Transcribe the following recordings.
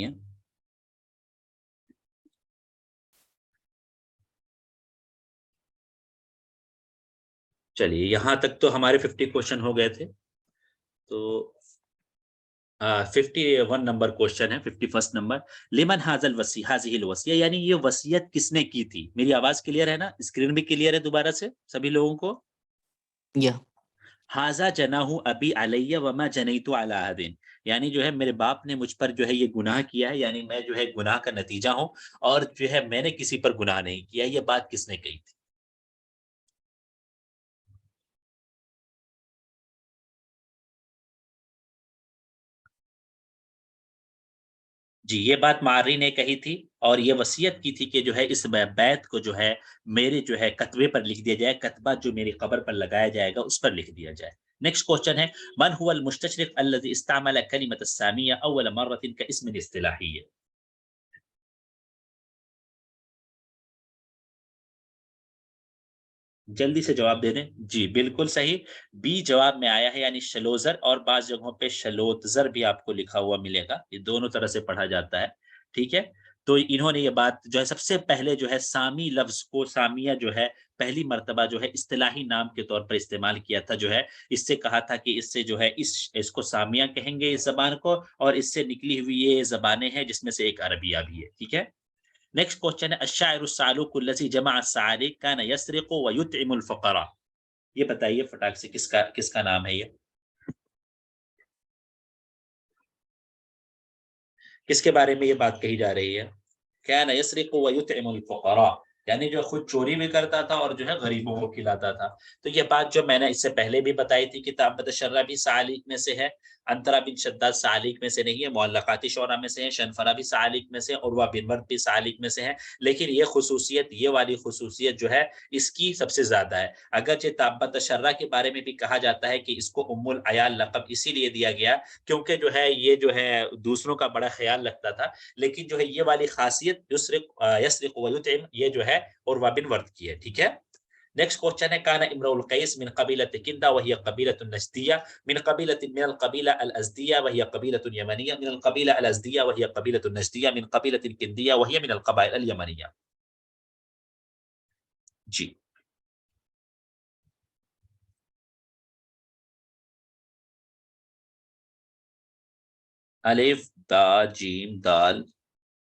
है। चलिए यहां तक तो हमारे 50 क्वेश्चन हो गए थे। तो 51 नंबर क्वेश्चन है, 51 नंबर। लिमन हाजल वसी हाजिहिल वसिया, यानी ये वसीयत किसने की थी। मेरी आवाज क्लियर है ना, स्क्रीन भी क्लियर है दोबारा से सभी लोगों को। या हाजा जनाहू अबी अलैया वमा जनैतु अला अहदिन, यानी जो है मेरे बाप ने मुझ पर जो है ये गुनाह किया है, यानी मैं जो है गुनाह का नतीजा हूं, और जो है मैंने किसी पर गुनाह नहीं किया। ये बात किसने कही थी। जी, ये बात मारी ने कही थी, और ये वसीयत की थी कि जो है इस बैत को जो है मेरे जो है कतबे पर लिख दिया जाए, कतबा जो मेरी कब्र पर लगाया जाएगा उस पर लिख दिया जाए। नेक्स्ट क्वेश्चन है, मन हुवा अल मुस्तशरिक अल्लज़ी इस्तामला कलिमत अस्सामिया अव्वल मर्रतिन का इस्मिन इस्तिलाहिय्य। जल्दी से जवाब दे दें। जी, बिल्कुल सही। बी जवाब में आया है, यानी शलोज़र, और बाज़ जगहों पे शलोतज़र भी आपको लिखा हुआ मिलेगा। ये दोनों तरह से पढ़ा जाता है, ठीक है? तो इन्होंने ये बात जो है सबसे पहले जो है सामी लफ्ज़ को, सामिया जो है पहली मर्तबा जो है इस्तिलाही नाम के तौर पर इस्तेमाल किया था जो है। इससे कहा था कि इससे जो है इसको सामिया कहेंगे इस ज़बान को, और इससे निकली हुई ये ज़बानें हैं जिसमें से एक अरबिया भी है, ठीक है? नेक्स्ट क्वेश्चन है, अश्शाइरु सालुकु लज़ी जमअ अस्सालिक कान यस्रिकु व युतइमुल फुक़रा। ये बताइए फटाक से किसका किसका नाम है ये? किसके बारे में ये बात कही जा रही है? कान यस्रिकु व युतइमुल फुक़रा, यानी जो खुद चोरी भी करता था और जो है गरीबों को खिलाता था। तो ये बात जो मैंने इससे पहले भी बताई थी कि ताबत शर्रा भी सालिक में से है, अंतरा बिन शद्दाद सालिक में से नहीं है, मुअल्लक़ात शोरा में से है, शनफरा भी सालिक में से है, उर्वा बिन वर्द भी सालिक में से है। लेकिन ये खुसूसियत, ये वाली खुसूसियत जो है इसकी सबसे ज़्यादा है। अगरचे ताबत शर्रा के बारे में भी कहा जाता है कि इसको उम्मुल अयाल लक़ब इसीलिए दिया गया क्योंकि जो है ये जो है दूसरों का बड़ा ख़याल रखता था। लेकिन जो है ये वाली ख़ासियत यस्रिक़ व युतइम, ये जो है उर्वा बिन वर्द की है, ठीक है? नेक्स्ट क्वेश्चन है, कान इम्रुल कैस मिन कबीलत किंदा वहिय कबीलतुन नजदिया मिन कबीलतिन मिनल कबीला अल अज़दिया वहिय कबीलतुन यमनिया मिनल कबीला अल अज़दिया वहिय कबीलतुन नजदिया मिन कबीलतिन किंदिया वहिय मिनल कबाइल अल यमनिया। जी, अलिफ, ता, जीम, दाल,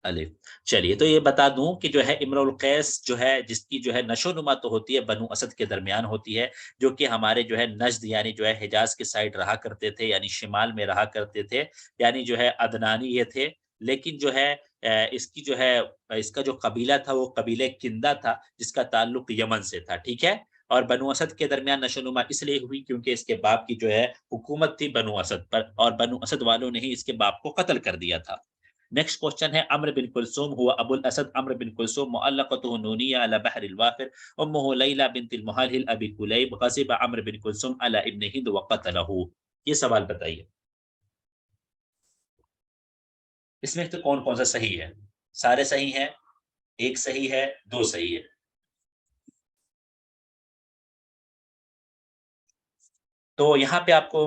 अलिफ। चलिए तो ये बता दूं कि जो है इम्रुल कैस जो है जिसकी जो है नशो-नुमा तो होती है बनु असद के दरमियान होती है, जो कि हमारे जो है नज्द यानी जो है हिजाज के साइड रहा करते थे, यानी शिमाल में रहा करते थे, यानी जो है अदनानी ये थे। लेकिन जो है इसकी जो है इसका जो कबीला था वो कबीले किंदा था, जिसका ताल्लुक यमन से था, ठीक है? और बनु असद के दरमियान नशो-नुमा इसलिए हुई क्योंकि इसके बाप की जो है हुकूमत थी बनु असद पर, और बनु असद वालों ने ही इसके बाप को कत्ल कर दिया था। नेक्स्ट क्वेश्चन है, अम्र बिन कुलसूम हुआ अबुल असद अम्र बिन कुलसूम मुअल्लक़तुहु नूनिया अला बहरिल वाक़िर उम्मुहु लैला बिन्तिल मुहल्हिल अबी कुलैब ग़ज़िब अम्र बिन कुलसूम अला इब्न हिंद व क़तलहु। ये सवाल बताइए। इसमें तो कौन-कौन सा सही है? सारे सही हैं, 1 सही है, 2 सही है। तो यहाँ पे आपको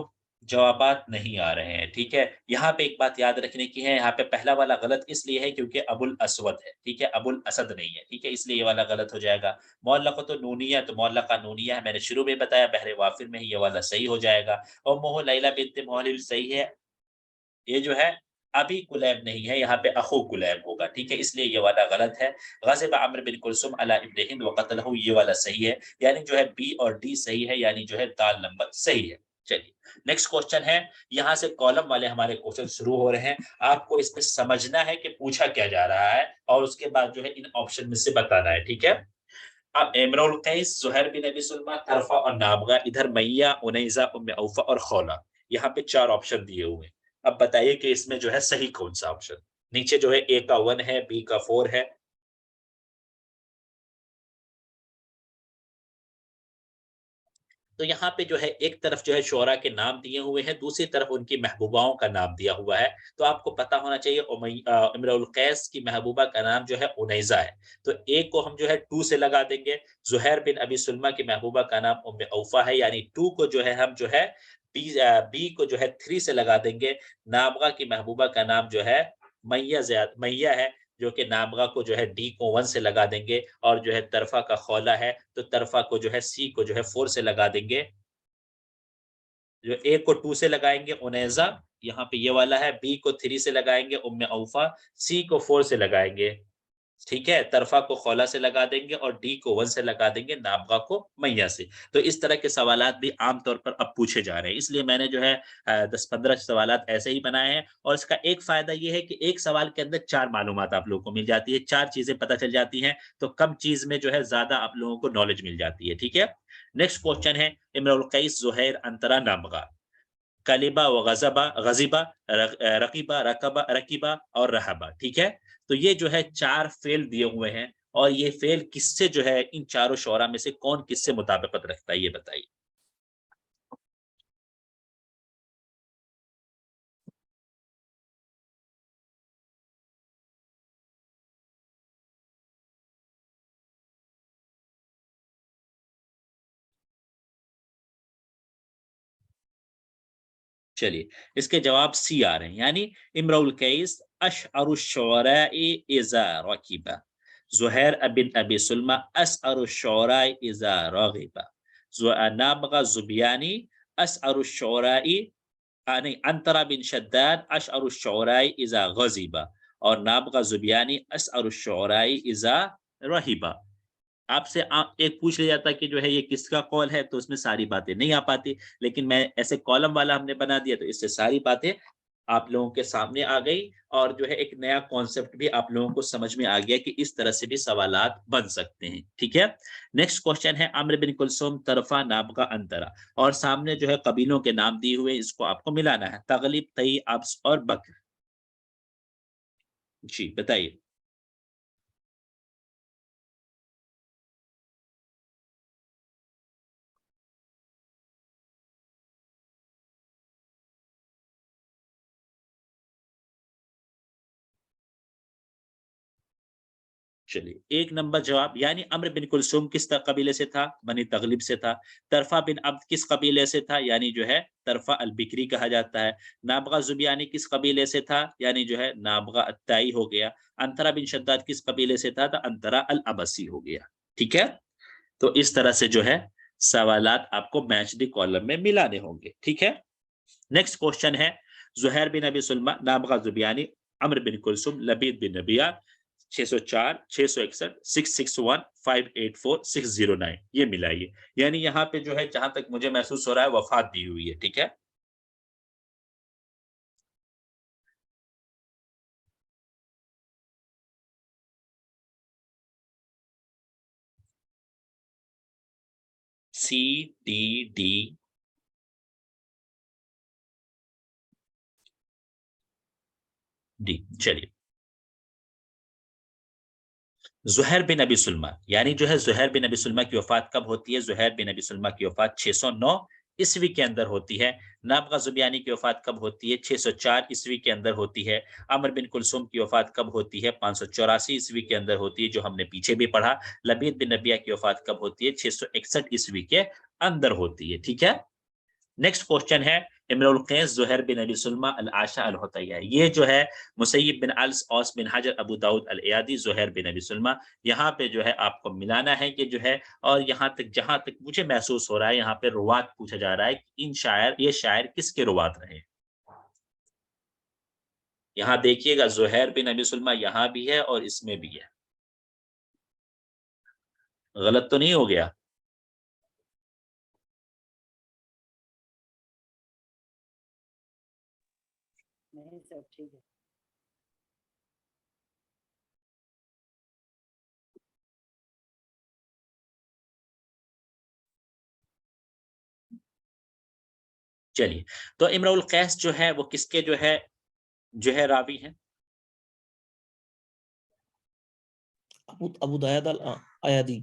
जवाबात नहीं आ रहे हैं, ठीक है? यहाँ पे एक बात याद रखने की है, यहाँ पे पहला वाला गलत इसलिए है क्योंकि अबुल अस्वद है, ठीक है? अबुल असद नहीं है, ठीक है? इसलिए ये वाला गलत हो जाएगा। मुअल्लक़तुन नूनिया, तो मुअल्लक़ा नूनिया है, मैंने शुरू में बताया, बहरे वाफ़िर में ही ये वाला सही हो जाएगा। उम्मुहु लैला बिन्त मुहल्लिल सही है, ये जो है अबी कुलैब नहीं है, यहाँ पे अखू कुलैब होगा, ठीक है? इसलिए ये वाला गलत है। ग़ज़िब अम्र बिन कुलसूम अला इब्न हिंद व क़तलहु, ये वाला सही है, यानी जो है बी और डी सही है, यानी जो है दाल नंबर सही है। चलिए, नेक्स्ट क्वेश्चन है, यहाँ से कॉलम वाले हमारे क्वेश्चन शुरू हो रहे हैं। आपको इसमें समझना है कि पूछा क्या जा रहा है, और उसके बाद जो है इन ऑप्शन में से बताना है, ठीक है? अब इम्रुल कैस, ज़ुहैर बिन अबी सुलमा, तरफ़ा और नाबगा, इधर मैया, उनैज़ा, उम्मे औफ़ा और खौला। यहाँ पे 4 ऑप्शन दिए हुए हैं। अब बताइए कि इसमें जो है सही कौन-सा ऑप्शन? नीचे जो है ए का 1 है, बी का 4 है। तो यहाँ पे जो है एक तरफ जो है शुअरा के नाम दिए हुए हैं, दूसरी तरफ उनकी महबूबाओं का नाम दिया हुआ है। तो आपको पता होना चाहिए इम्रुल कैस की महबूबा का नाम जो है उनैज़ा है। तो ए को हम जो है 2 से लगा देंगे। ज़ुहैर बिन अबी सुलमा की महबूबा का नाम उम्मे औफ़ा है, यानी 2 को जो है हम जो है बी को जो है 3 से लगा देंगे। नाबगा की महबूबा का नाम जो है میہ ہے جو کہ نابغہ کو جو ہے ڈی کو 1 سے لگا دیں گے، اور جو ہے طرفہ کا خولا ہے تو طرفہ کو جو ہے سی کو جو ہے 4 سے لگا دیں گے، جو اے کو 2 سے لگائیں گے انیزا، یہاں پہ یہ والا ہے، بی کو 3 سے لگائیں گے ام اوفا، سی کو 4 سے لگائیں گے، ٹھیک ہے، طرفہ کو خولا سے لگا دیں گے اور ڈی کو 1 سے لگا دیں گے، نابغہ کو میہ سے۔ تو اس طرح کے سوالات بھی عام طور پر اب پوچھے جا رہے ہیں، اس لیے میں نے جو ہے 10-15 سوالات ایسے ہی بنائے ہیں، اور اس کا ایک فائدہ یہ ہے کہ ایک سوال کے اندر 4 معلومات آپ لوگوں کو مل جاتی ہے، 4 چیزیں پتہ چل جاتی ہیں، تو کم چیز میں جو ہے زیادہ آپ لوگوں کو نالج مل جاتی ہے، ٹھیک ہے۔ نیکسٹ کوسچن ہے امرؤ القیس، زہیر، انترا، نابغہ، کلیبا و غزبا، غزبا، رقیبا، رقبا، رقیبا اور رہبا، ٹھیک ہے۔ تو یہ جو ہے 4 فعل دیے ہوئے ہیں، اور یہ فعل کس سے جو ہے ان چاروں شعراء میں سے کون کس سے مطابقت رکھتا ہے یہ بتائیے۔ چلیے اس کے جواب سی آ رہے ہیں، یعنی امرؤ القیس اشعر الشعراء اذا رکب، زہیر بن ابی سلمہ اسعر الشعراء اذا رغب، نابغہ زبیانی اسعر الشعراء، نہیں، انترا بن شداد اشعر الشعراء اذا غضب، اور نابغہ زبیانی اسعر الشعراء اذا رہبا۔ آپ سے ایک پوچھ لیا جاتا کہ جو ہے یہ کس کا قول ہے، تو اس میں ساری باتیں نہیں آ پاتی، لیکن میں ایسے کالم والا ہم نے بنا دیا تو اس سے ساری باتیں آپ لوگوں کے سامنے آ گئی، اور جو ہے ایک نیا کانسیپٹ بھی آپ لوگوں کو سمجھ میں آ گیا کہ اس طرح سے بھی سوالات بن سکتے ہیں، ٹھیک ہے۔ نیکسٹ کوسچن ہے عمرو بن کلثوم، طرفہ، نابغہ، انترا، اور سامنے جو ہے قبیلوں کے نام دیے ہوئے، اس کو آپ کو ملانا ہے، تغلب، تئی، ابس اور بکر، جی بتائیے۔ چلیے ایک نمبر جواب، یعنی عمرو بن کلثوم کس قبیلے سے تھا، بنی تغلب سے تھا۔ طرفہ بن عبد کس قبیلے سے تھا، یعنی جو ہے طرفہ البکری کہا جاتا ہے۔ نابغہ زبیانی کس قبیلے سے تھا، یعنی جو ہے نابغہ التائی ہو گیا۔ انترا بن شداد کس قبیلے سے تھا، تو انترا الابسی ہو گیا، ٹھیک ہے۔ تو اس طرح سے جو ہے سوالات آپ کو میچ دی کالم میں ملانے ہوں گے، ٹھیک ہے۔ نیکسٹ کوسچن ہے زہیر بن ابی سلمہ، نابغہ زبیانی، عمرو بن کلثوم، لبید بن نبیہ، 604، 661، 661، 584، 609، یہ ملائیے، یعنی یہاں پہ جو ہے جہاں تک مجھے محسوس ہو رہا ہے وفات دی ہوئی ہے، ٹھیک ہے۔ سی، ڈی، ڈی، ڈی، چلیے۔ زہیر بن ابی سلمہ، یعنی جو ہے زہیر بن ابی سلمہ کی وفات کب ہوتی ہے، زہیر بن ابی سلمہ کی وفات 609 عیسوی کے اندر ہوتی ہے۔ نابغہ زبیانی کی وفات کب ہوتی ہے، 604 عیسوی کے اندر ہوتی ہے۔ عمر بن کلثوم کی وفات کب ہوتی ہے، 584 عیسوی کے اندر ہوتی ہے، جو ہم نے پیچھے بھی پڑھا۔ لبید بن نبیہ کی وفات کب ہوتی ہے، 661 عیسوی کے اندر ہوتی ہے، ٹھیک ہے۔ نیکسٹ کوسچن ہے امرؤ القیس، زہیر بن ابی سلمہ، العاشا، الحطیہ، یہ جو ہے مسیب بن الس، اوس بن حجر، ابو داؤد الایادی، زہیر بن ابی سلمہ، یہاں پہ جو ہے آپ کو ملانا ہے کہ جو ہے، اور یہاں تک جہاں تک مجھے محسوس ہو رہا ہے یہاں پہ روات پوچھا جا رہا ہے کہ یہ شاعر کس کے روات رہے۔ یہاں دیکھیے گا زہیر بن ابی سلمہ یہاں بھی ہے اور اس میں بھی ہے، غلط تو نہیں ہو گیا؟ نہیں سر ٹھیک ہے۔ چلیے تو امرؤ القیس جو ہے وہ کس کے جو ہے راوی ہیں؟ ابو داود الایادی،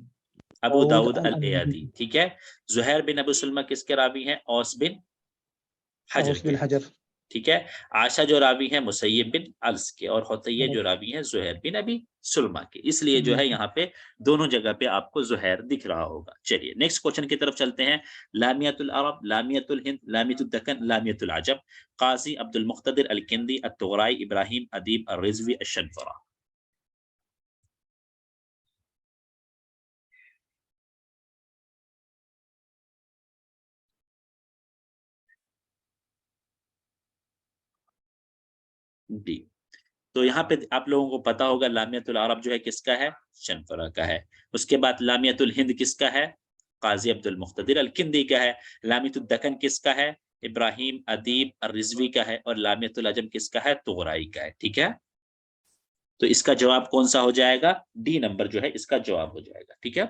ابو داؤد الایادی، ٹھیک ہے۔ زہیر بن ابو سلمہ کس کے راوی ہیں، اوس بن حجر اوس بن کے، حجر۔ ठीक है। आशा जो रावी है मुसैयब बिन अल्स के और हुतैया जो रावी है ज़ुहैर बिन अबी सुलमा के, इसलिए जो है यहाँ पे दोनों जगह पे आपको ज़ुहैर दिख रहा होगा। चलिए नेक्स्ट क्वेश्चन की तरफ चलते हैं। लामियतुल अरब, लामियतुल हिंद, लामियतुल दक्कन, लामियतुल अजम, काज़ी अब्दुल मुख्तदिर अल-किंदी, अत-तुगराई, इब्राहिम अदीब अर-रिज़वी अश-शनफ़रा। डी। तो यहाँ पे आप लोगों को पता होगा लामियतुल अरब जो है किसका है, शनफरा का है। उसके बाद लामियतुल हिंद किसका है, काजी अब्दुल मुख्तदिर अल-किंदी का है। लामियतुल दक्कन किसका है, इब्राहिम अदीब अर-रिज़वी का है। और लामियतुल अजम किसका है, तुगराई का है। ठीक है, तो इसका जवाब कौन सा हो जाएगा, डी नंबर जो है इसका जवाब हो जाएगा। ठीक है,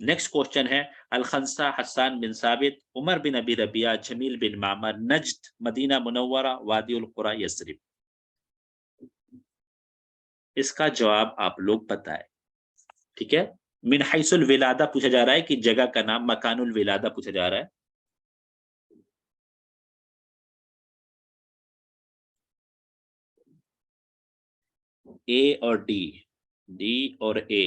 नेक्स्ट क्वेश्चन है अल-खंसा, हस्सान बिन साबित, उमर बिन अबी रबिया, जमील बिन मामर, नज्द, मदीना मुनव्वरा, वादिउल कुरा, यस्रिब। इसका जवाब आप लोग बताएं। ठीक है, मिन हैसुल विलादा पूछा जा रहा है कि जगह का नाम, मकानुल विलादा पूछा जा रहा है। ए और डी, डी और ए।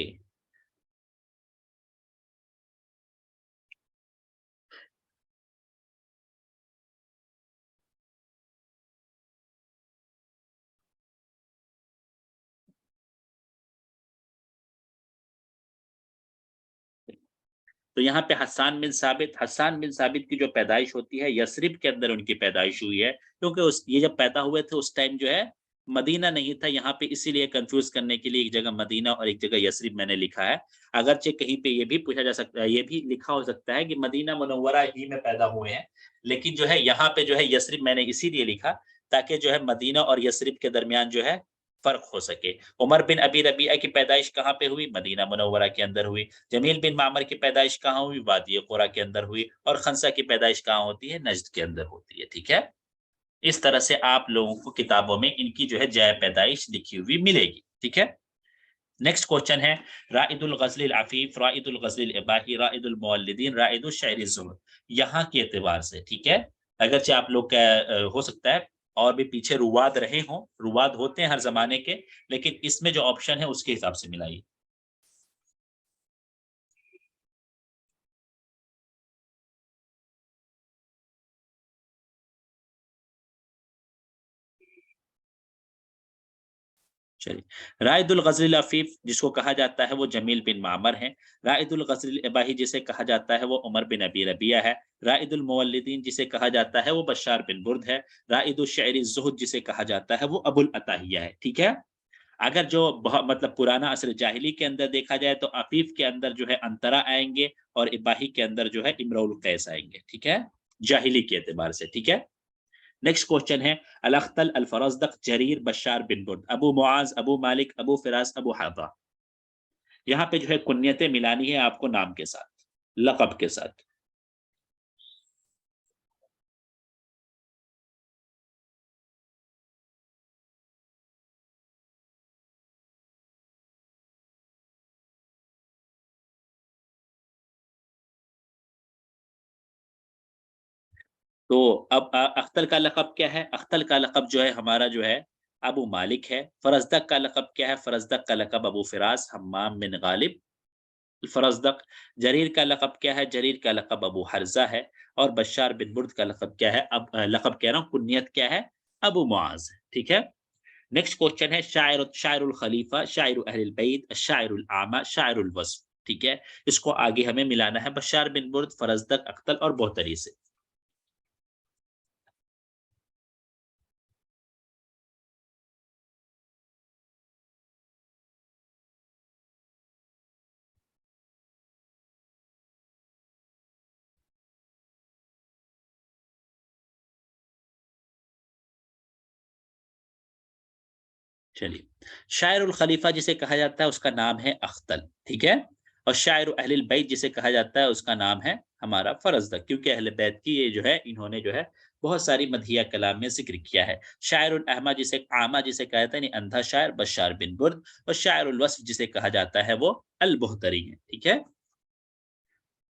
तो यहाँ पे हस्सान बिन साबित की जो पैदाइश होती है यसरिब के अंदर उनकी पैदाइश हुई है, क्योंकि उस ये जब पैदा हुए थे उस टाइम जो है मदीना नहीं था यहाँ पे, इसीलिए कंफ्यूज करने के लिए एक जगह मदीना और एक जगह यसरिब मैंने लिखा है। अगरचे कहीं पे ये भी पूछा जा सकता है, ये भी लिखा हो सकता है कि मदीना मुनव्वरा ही में पैदा हुए हैं, लेकिन जो है यहाँ पे जो है यसरिब मैंने इसीलिए लिखा ताकि जो है मदीना और यसरिब के दरमियान जो है फर्क हो सके। उमर बिन अबी रबिया की पैदाइश कहाँ पे हुई, मदीना मुनव्वरा के अंदर हुई। जमील बिन मामर की पैदाइश कहाँ हुई, वादी कुरा के अंदर हुई। और खंसा की पैदाइश कहाँ होती है, नजद के अंदर होती है। ठीक है, इस तरह से आप लोगों को किताबों में इनकी जो है जय पैदाइश लिखी हुई मिलेगी। ठीक है, नेक्स्ट क्वेश्चन है राइदुल गज़लिल अफीफ, राइदुल गज़लिल इबाही, राइदुल मुवल्लिदीन, राइदुल शायरी ज़ुहर। यहाँ के एतबार से ठीक है, अगरचे आप लोग का हो सकता है और भी पीछे रुवाद रहे हों, रुवाद होते हैं हर जमाने के, लेकिन इसमें जो ऑप्शन है उसके हिसाब से मिलाइए। चलिए, राइदुल गज़लिल अफीफ जिसको कहा जाता है वो जमील बिन मामर है। राइदुल गज़लिल इबाही जिसे कहा जाता है वो उमर बिन अबी रबिया है। राइदुल मुवल्लिदीन जिसे कहा जाता है वो बशार बिन बुर्द है। राइदुल शायरी ज़ुहद जिसे कहा जाता है वो अबुल अताहिया है। ठीक है, अगर जो बहुत मतलब पुराना असर जाहिली के अंदर देखा जाए तो अफीफ के अंदर जो है अंतरा आएंगे और इबाही के अंदर जो है इमरुल कैस आएंगे। ठीक है, जाहिली के एतबार से। ठीक है, नेक्स्ट क्वेश्चन है अल-अख्तल, अल-फरज़दक, जरीर, बशार बिन बुर्द, अबू मुआज, अबू मालिक, अबू फिरास, अबू हादा। यहाँ पे जो है कुन्यतें मिलानी है आपको नाम के साथ, लक़ब के साथ। तो अब अख्तल का लक़ब क्या है, अख्तल का लक़ब जो है हमारा जो है अबू मालिक है। फरज़दक का लक़ब क्या है, फरज़दक का लक़ब अबू फिरास, हम्माम बिन गालिब, फरज़दक। जरीर का लक़ब क्या है, जरीर का लक़ब अबू हर्ज़ा है। और बशार बिन बुर्द का लक़ब क्या है, अब लक़ब कह रहा हूँ, कुन्यत क्या है, अबू मुआज़ है। ठीक है, नेक्स्ट क्वेश्चन है शायरुल खलीफा, शायरु अहलिल बैत, शायरुल आमा, शायरुल वस्फ। ठीक है, इसको आगे हमें मिलाना है बशार बिन बुर्द, फरज़दक, अख्तल और बोतरी से। चलिए, शायरुल खलीफा जिसे कहा जाता है उसका नाम है अख्तल। ठीक है, और शायर अहलिल बैत जिसे कहा जाता है उसका नाम है हमारा फरज़दक, क्योंकि अहले बैत की ये जो है इन्होंने जो है बहुत सारी मदहिया कलाम में जिक्र किया है। शायरुल अहमा जिसे आमा जिसे कहा जाता है यानी अंधा शायर, बशार बिन बुर्द। और शायरुल वस्फ जिसे कहा जाता है वो अल बुहतरी है। ठीक है,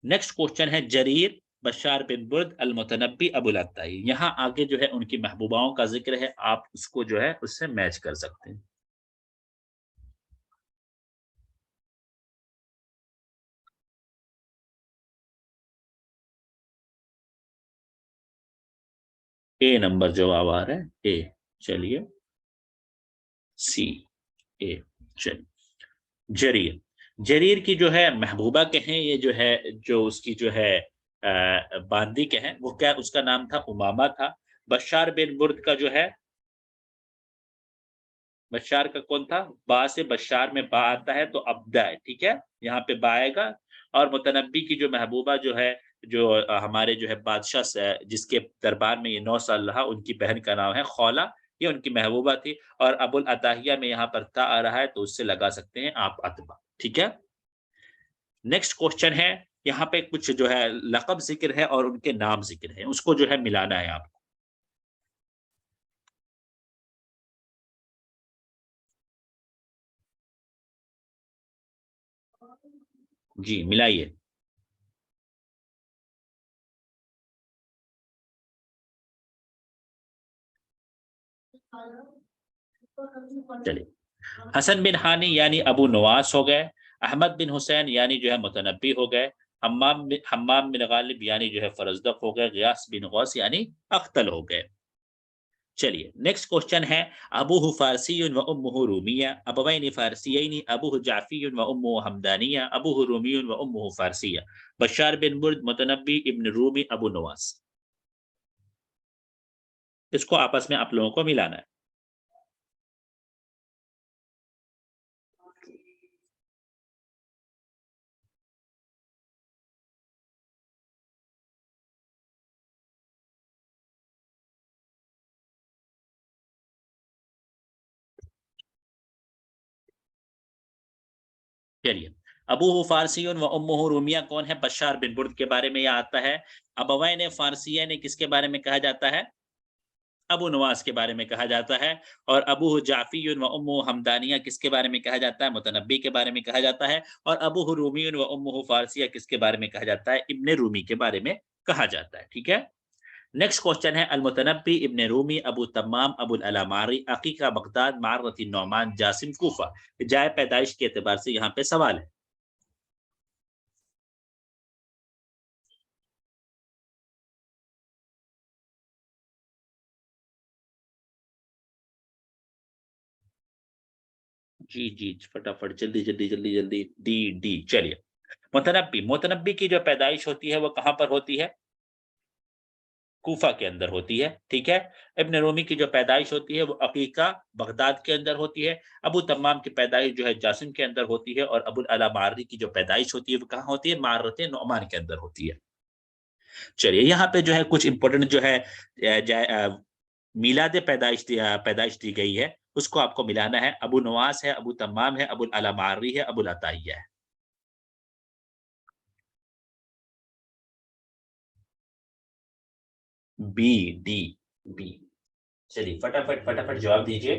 नेक्स्ट क्वेश्चन है जरीर, बशार बिन बुर्द अल-मुतनब्बी अबुल अत्ताई। यहाँ आगे जो है उनकी महबूबाओं का जिक्र है, आप उसको जो है उससे मैच कर सकते हैं। ए नंबर जवाब आ रहा है, ए। चलिए सी, ए। चलिए जरीर, जरीर की जो है महबूबा के हैं, ये जो है जो उसकी जो है बांदी के हैं, वो क्या उसका नाम था, उमामा था। बशार बिन बुर्द का जो है, बशार का कौन था, बा से बशार में बा आता है तो अब्दा है, ठीक है, यहाँ पे बा आएगा। और मुतनब्बी की जो महबूबा जो है, जो हमारे जो है बादशाह जिसके दरबार में ये 9 साल रहा, उनकी बहन का नाम है खौला, ये उनकी महबूबा थी। और अबुल अताहिया में यहाँ पर ता आ रहा है तो उससे लगा सकते हैं आप अतबा, ठीक है। नेक्स्ट क्वेश्चन है, यहाँ पे कुछ जो है लक़ब ज़िक्र है और उनके नाम ज़िक्र है, उसको जो है मिलाना है आपको। जी, मिलाइए। चलिए, हसन बिन हानी यानी अबू नवास हो गए, अहमद बिन हुसैन यानी जो है मुतनब्बी हो गए, हम्माम बिन गालिब यानी जो है फरजदक हो गए, गियास बिन गौस यानी अख्तल हो गए। चलिए नेक्स्ट क्वेश्चन है, अबूहु फारसियुन व उम्मुहु रूमिया, अबवैन फारसियैन, अबूहु जाफियुन व उम्मुहु हमदानिया, अबूहु रूमियुन व उम्मुहु फारसिया। बशार बिन बुर्द, मुतनब्बी, इब्न रूमी, अबू नवास। इसको आपस में आप लोगों को मिलाना है। चलिए, अबूहु फारसियुन व उम्मुहु रूमिया कौन है, बशार बिन बुर्द के बारे में यह आता है। अबवैन फारसिया ने किसके बारे में कहा जाता है, अबू नवास के बारे में कहा जाता है। और अबूहु जाफियुन व उम्मुहु हमदानिया किसके बारे में कहा जाता है, मुतनब्बी के बारे में कहा जाता है। और अबूहु रूमियुन व उम्मुहु फारसिया किसके बारे में कहा जाता है, इब्ने रूमी के बारे में कहा जाता है, ठीक है। नेक्स्ट क्वेश्चन है, अल मुतनब्बी, इब्ने रूमी, अबू तम्माम, अबुल अला मारी, अकीका बगदाद, मारती नौमान, जासिम कूफा। जाए पैदाइश के एतबार से यहाँ पे सवाल है। जी जी, फटाफट, जल्दी जल्दी जल्दी जल्दी। D D. चलिए, मुतनब्बी, मुतनब्बी की जो पैदाइश होती है वो कहाँ पर होती है, कूफा के अंदर होती है, ठीक है। इब्न रूमी की जो पैदाइश होती है वो अकीका बगदाद के अंदर होती है। अबू तम्माम की पैदाइश जो है जासिम के अंदर होती है। और अबुल अला मारी की जो पैदाइश होती है वो कहाँ होती है, मारत नोमान के अंदर होती है। चलिए, यहाँ पे जो है कुछ इंपॉर्टेंट जो है मीलाद पैदाइश दी गई है, उसको आपको मिलाना है। अबू नवास है, अबू तम्माम है, अबुल अला मारी है, अबुल अताइया है। B, D, B. चलिए फटाफट फटाफट जवाब दीजिए।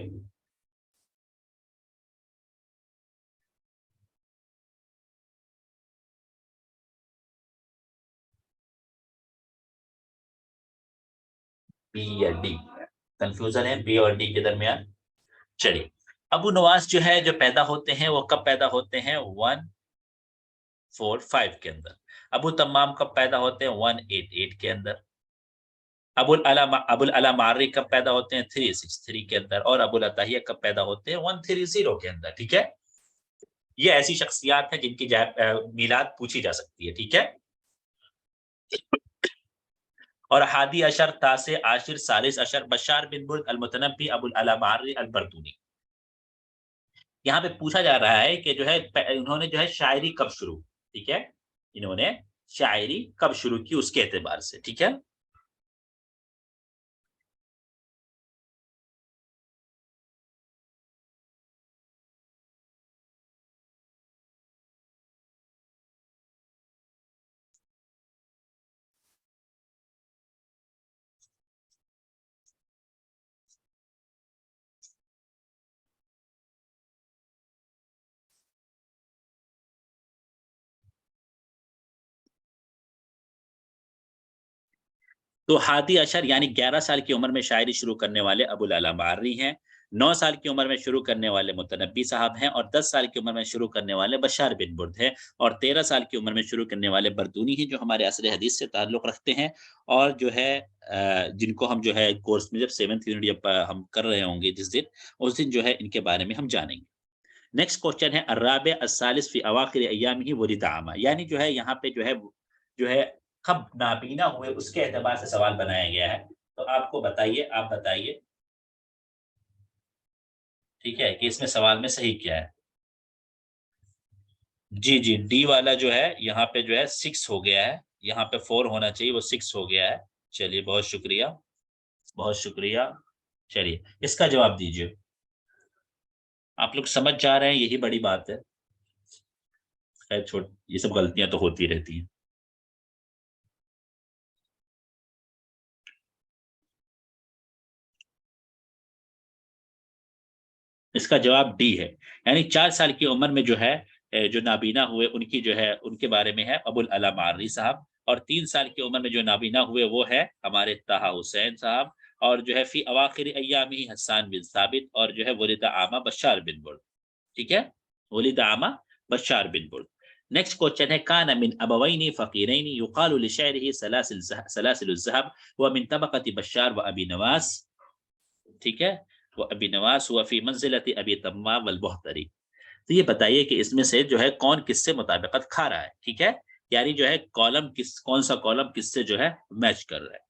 बी या डी, कंफ्यूजन है बी और डी के दरमियान। चलिए, अबू नवास जो है जो पैदा होते हैं वो कब पैदा होते हैं, 145 के अंदर। अबू तम्माम कब पैदा होते हैं, 188 के अंदर। अबुल अला मारी कब पैदा होते हैं, 363 के अंदर। और अबुल अताहिया कब पैदा होते हैं, 130 के अंदर, ठीक है। ये ऐसी शख्सियात हैं जिनकी मीलाद पूछी जा सकती है, ठीक है। और हादी अशर, तासे, आशिर, सालिस अशर, बशार बिन बुर्द, अल मुतनब्बी, अबुल अला मारी, अल बर्दूनी। यहाँ पे पूछा जा रहा है कि जो है इन्होंने जो है शायरी कब शुरू, ठीक है, इन्होंने शायरी कब शुरू की उसके एतबार से, ठीक है। تو हादी अशर यानी 11 साल की उम्र में शायरी शुरू करने वाले अबुल अला मार्री हैं, 9 साल की उम्र में शुरू करने वाले मुतनब्बी साहब हैं, और 10 साल की उम्र में शुरू करने वाले बशार बिन बुर्द हैं, और 13 साल की उम्र में शुरू करने वाले बरदूनी हैं, जो हमारे असर हदीस से ताल्लुक़ रखते हैं, और जो है जिनको हम जो है कोर्स में जब 7th यूनिट जब हम कर रहे होंगे जिस दिन, उस दिन जो है इनके बारे में हम जानेंगे। नेक्स्ट क्वेश्चन है अर्राबे अस्सालिस फी अवाखिर अय्यामिही वलिद आमा, यानी जो है यहाँ पे जो है कब नाबीना हुए उसके एतबार से सवाल बनाया गया है। तो आपको बताइए, आप बताइए, ठीक है, कि इसमें सवाल में सही क्या है? जी, जी, डी वाला जो है यहाँ पे जो है 6 हो गया है, यहाँ पे 4 होना चाहिए, वो 6 हो गया है। चलिए बहुत शुक्रिया, बहुत शुक्रिया। चलिए इसका जवाब दीजिए। आप लोग समझ जा रहे हैं, यही बड़ी बात है। खैर छोड़, ये सब गलतियाँ तो होती रहती हैं। इसका जवाब डी है, यानी 4 साल की उम्र में जो है जो नाबीना हुए उनकी जो है उनके बारे में है अबुल अला मार्री साहब, और 3 साल की उम्र में जो नाबीना हुए वो है हमारे ताहा हुसैन साहब, और जो है फी अवाखिर अय्यामी हस्सान बिन साबित, और जो है वलिद आमा बशार बिन बुर्द। ठीक है, वलिद आमा बशार बिन बुर्द। नेक्स्ट क्वेश्चन है कान मिन अबवैनी फकीरैनी युकालु लिशअरिही सलासिल ज़हब व मिन तबक़ति बशार व अबी नवास। ठीक है, वो अबी नवास हुआ फी मंजिलति अबी तम्मा वल बहतरी। तो ये बताइए कि इसमें से जो है कौन किससे मुताबिकत खा रहा है, ठीक है, यानी जो है कॉलम किस, कौन सा कॉलम किससे जो है मैच कर रहा है।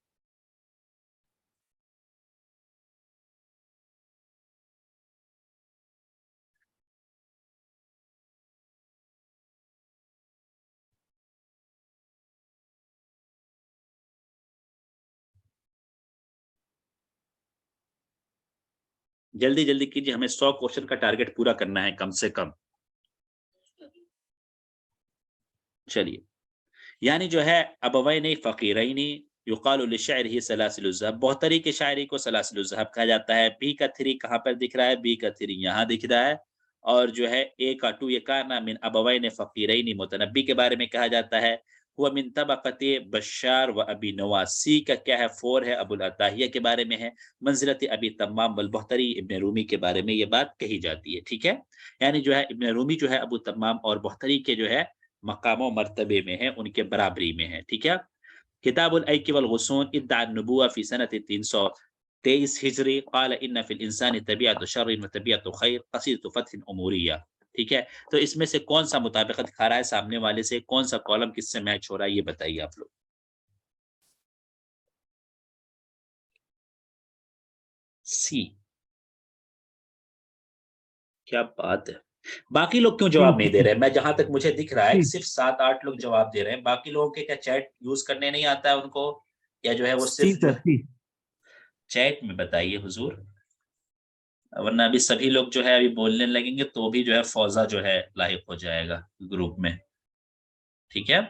जल्दी जल्दी कीजिए, हमें 100 क्वेश्चन का टारगेट पूरा करना है कम से कम। चलिए, यानी जो है अबवैन फ़कीरैनी युक़ालु लिशअरिही सलासिलु ज़हब, बहतरी की शायरी को सलासिलु ज़हब कहा जाता है। बी का 3 कहाँ पर दिख रहा है? बी का 3 यहाँ दिख रहा है, और जो है ए का 2 ये काना मिन अबवैन फ़कीरैनी मुतनब्बी के बारे में कहा जाता है। हुआ मिन तबक़ति बश्शार व अबी नवास, सी का क्या है? 4 है, अबुल अताहिया के बारे में है। मंज़िलत अबी तम्माम वल बहतरी, इब्न रूमी के बारे में ये बात कही जाती है, ठीक है? यानी जो है इब्न रूमी जो है अबू तम्माम और बहतरी के जो है मकाम मर्तबे में है, उनके बराबरी में है, ठीक है। किताबुल ऐक़ वल गुसून इद्दा अन्नुबुव्वा फी सनति 323 हिजरी क़ाल इन्न फिल इंसानी तबीअतु शर्रिन व तबीअतु खैर क़सीदतु फ़त्हिन उमूरिया। ठीक है, तो इसमें से कौन सा मुताबिकत खा रहा है सामने वाले से, कौन सा कॉलम किससे मैच हो रहा है, ये बताइए आप लोग। सी, क्या बात है। बाकी लोग क्यों सी जवाब नहीं दे रहे हैं? मैं जहां तक मुझे दिख रहा है सी सिर्फ 7-8 लोग जवाब दे रहे हैं। बाकी लोगों के क्या चैट यूज करने नहीं आता है उनको, या जो है वो सी सिर्फ जो सर सी। चैट में बताइए हुजूर, वरना अभी सभी लोग जो है अभी बोलने लगेंगे तो भी जो है फौजा जो है लाहिक हो जाएगा ग्रुप में, ठीक है।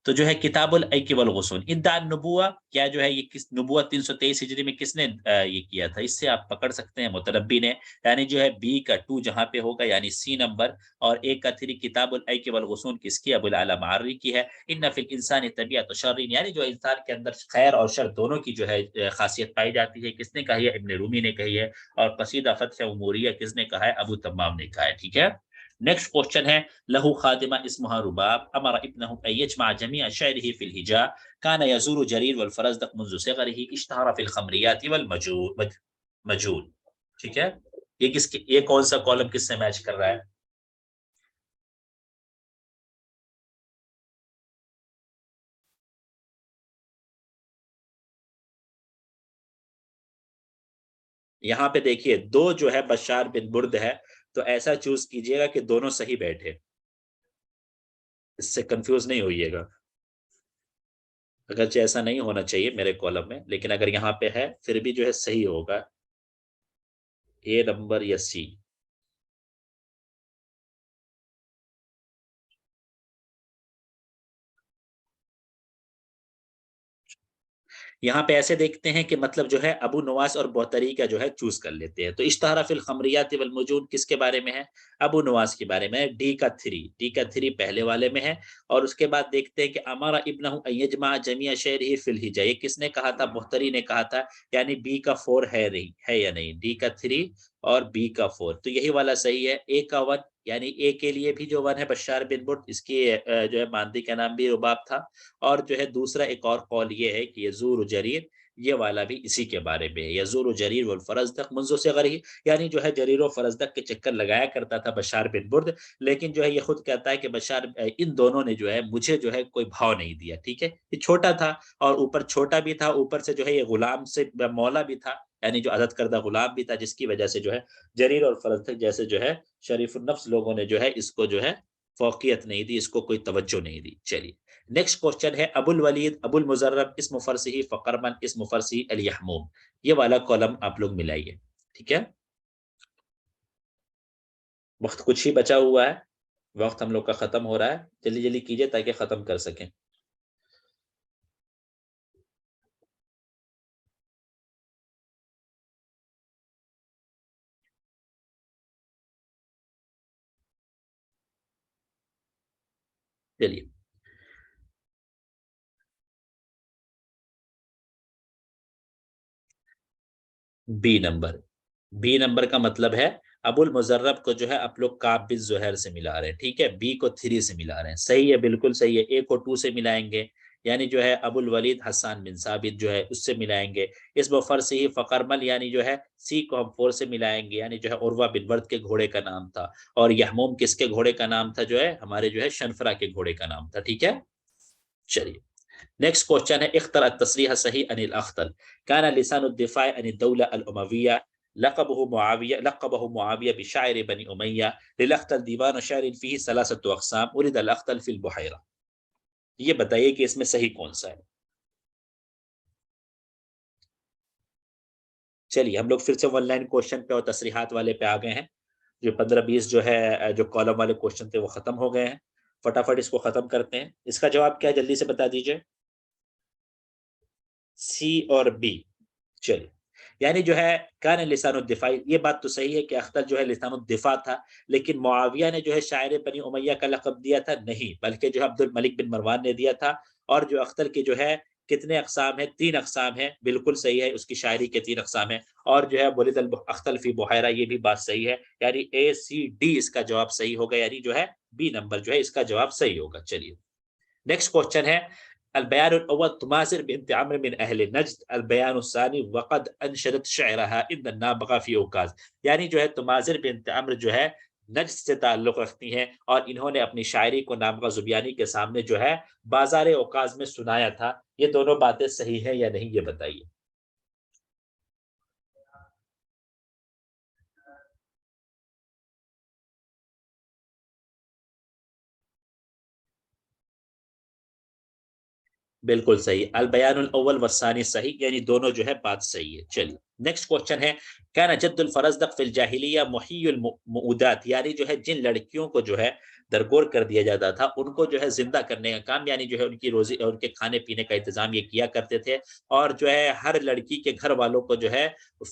तो जो है किताबुल ऐक़ वल गुसूल इद्दा नबुव्वा, क्या जो है ये किस नबुव्वा 323 हिजरी में किसने ये किया था, इससे आप पकड़ सकते हैं मुतरब्बी ने, यानी जो है बी का 2 जहां पे होगा यानी सी नंबर, और ए का 3 किताबुल ऐक़ वल गुसूल किसकी? अबुल आला मार्री की है। इन्न फिल इंसानी तबीअतु शर्रिन, यानी जो इंसान के अंदर खैर और शर दोनों की जो है खासियत पाई जाती है, किसने कही है? इब्न रूमी ने कही है। और कसीदा फत्ह उमूरिया किसने कहा है? अबू तम्माम ने कहा है, ठीक है। नेक्स्ट क्वेश्चन है लहू खादिमा इस्मुहा रुबाब अमर इब्नहु अन यजमा जमीअ शअरिही फिल हिजा कान यज़ूरु जरीर वल फरज़दक़ मुंज़ सिग़रिही इश्तहरा फिल ख़मरियात वल मजून। ठीक है, ये किसके, ये कौन सा कॉलम किससे मैच कर रहा है? यहाँ पे देखिए दो जो है बशार बिन बुर्द है, तो ऐसा चूज कीजिएगा कि दोनों सही बैठे, इससे कंफ्यूज नहीं होइएगा। अगरचे ऐसा नहीं होना चाहिए मेरे कॉलम में, लेकिन अगर यहाँ पे है फिर भी जो है सही होगा, ए नंबर या सी। یہاں پہ ایسے دیکھتے ہیں کہ مطلب جو ہے ابو نواس اور بوتری کا جو ہے چوز کر لیتے ہیں. تو اشتہر فی الخمریات والمجون کس کے بارے میں ہے؟ ابو نواس کے بارے میں. ڈی کا 3 پہلے والے میں ہے. اور اس کے بعد دیکھتے ہیں کہ امارا ابنہ ان یجمع جمیع شعرہ فی الحجہ، یہ کس نے کہا تھا؟ بوتری نے کہا تھا. یعنی بی کا 4 ہے یا نہیں؟ ڈی کا 3 اور بی کا 4، تو یہی والا صحیح ہے. اے کا 1، یعنی اے کے لیے بھی جو 1 ہے بشار بن برد، اس کی جو ہے ماندی کا نام بھی رباب تھا. اور جو ہے دوسرا ایک اور قول یہ ہے کہ یزور جریر، یہ والا بھی اسی کے بارے میں ہے. یزور جریر والفرزدق منذ صغرہ، یعنی جو ہے جریر و فرزدق کے چکر لگایا کرتا تھا بشار بن برد، لیکن جو ہے یہ خود کہتا ہے کہ بشار ان دونوں نے جو ہے مجھے جو ہے کوئی بھاؤ نہیں دیا. ٹھیک ہے، یہ چھوٹا تھا اور اوپر چھوٹا بھی تھا، اوپر سے جو ہے یہ غلام سے مولا بھی تھا، یعنی جو آزاد کردہ غلام بھی تھا، جس کی وجہ سے جو ہے جریر اور فرزدق جیسے جو ہے شریف النفس لوگوں نے جو ہے اس کو جو ہے فوقیت نہیں دی، اس کو کوئی توجہ نہیں دی. چلیے نیکسٹ کوشچن ہے ابو الولید ابو المزرب اسم فرسی فقرمن اسم فرسی الیحموم. یہ والا کالم آپ لوگ ملائیے. ٹھیک ہے، وقت کچھ ہی بچا ہوا ہے، وقت ہم لوگ کا ختم ہو رہا ہے. جلدی جلدی کیجئے تاکہ ختم کر سکیں. چلیے بی نمبر کا مطلب ہے ابو المزرب کو جو ہے آپ لوگ کعب بن زہیر سے ملا رہے ہیں. ٹھیک ہے، بی کو 3 سے ملا رہے ہیں. صحیح ہے، بالکل صحیح ہے. اے کو 2 سے ملائیں گے، یعنی جو ہے ابو الولید حسان بن ثابت جو ہے اس سے ملائیں گے. اسم فرسی فقرمل، یعنی جو ہے سی کو ہم 4 سے ملائیں گے، یعنی جو ہے عروہ بن ورد کے گھوڑے کا نام تھا. اور یحموم کس کے گھوڑے کا نام تھا؟ جو ہے ہمارے جو ہے شنفرا کے گھوڑے کا نام تھا. ٹھیک ہے، چلیے نیکسٹ کوشچن ہے اختر التصریح صحیح عن الاخطل كان لسان الدفاع عن الدولة الأموية لقبه معاوية بشاعر بني أمية للأخطل ديوان شعر فيه 3 أقسام ولد الأخطل في البحيرة. یہ بتائیے کہ اس میں صحیح کون سا ہے؟ چلیے ہم لوگ پھر سے ون لائن کوشچن پہ اور تصریحات والے پہ آ گئے ہیں. جو 15-20 جو ہے جو کالم والے کوشچن تھے وہ ختم ہو گئے ہیں. فٹافٹ اس کو ختم کرتے ہیں. اس کا جواب کیا ہے جلدی سے بتا دیجئے. سی اور بی. چلیے یعنی جو ہے کان لسان الدفاع، یہ بات تو صحیح ہے کہ اختر جو ہے لسان الدفاع تھا، لیکن معاویہ نے جو ہے شاعر بنی امیہ کا لقب دیا تھا؟ نہیں، بلکہ جو عبد الملک بن مروان نے دیا تھا. اور جو اختر کے جو ہے کتنے اقسام ہیں؟ 3 اقسام ہیں. بالکل صحیح ہے، اس کی شاعری کے 3 اقسام ہیں. اور جو ہے ولد الاختل فی بحیرہ، یہ بھی بات صحیح ہے. یعنی اے سی ڈی اس کا جواب صحیح ہوگا، یعنی جو ہے بی نمبر جو ہے اس کا جواب صحیح ہوگا. چلیے نیکسٹ کوشچن ہے البيان الأول تماثل بنت عمرو من أهل نجد البيان الثاني وقد أنشدت شعرها إن النابغة في أوكاز. یعنی جو ہے تماثل بنت عمرو جو ہے نجد سے تعلق رکھتی ہیں اور انہوں نے اپنی شاعری کو نابغہ زبیانی کے سامنے جو ہے بازار اوکاز میں سنایا تھا. یہ دونوں باتیں صحیح ہیں یا نہیں یہ بتائیے. بالکل صحیح، البیان الاول والثانی صحیح، یعنی دونوں جو ہے بات صحیح ہے. چلیے نیکسٹ کوشچن ہے کان جد الفرزدق فی الجاہلیہ محی المؤودات، یعنی جو ہے جن لڑکیوں کو جو ہے درگور کر دیا جاتا تھا ان کو جو ہے زندہ کرنے کا کام، یعنی جو ہے ان کی روزی اور ان کے کھانے پینے کا انتظام یہ کیا کرتے تھے. اور جو ہے ہر لڑکی کے گھر والوں کو جو ہے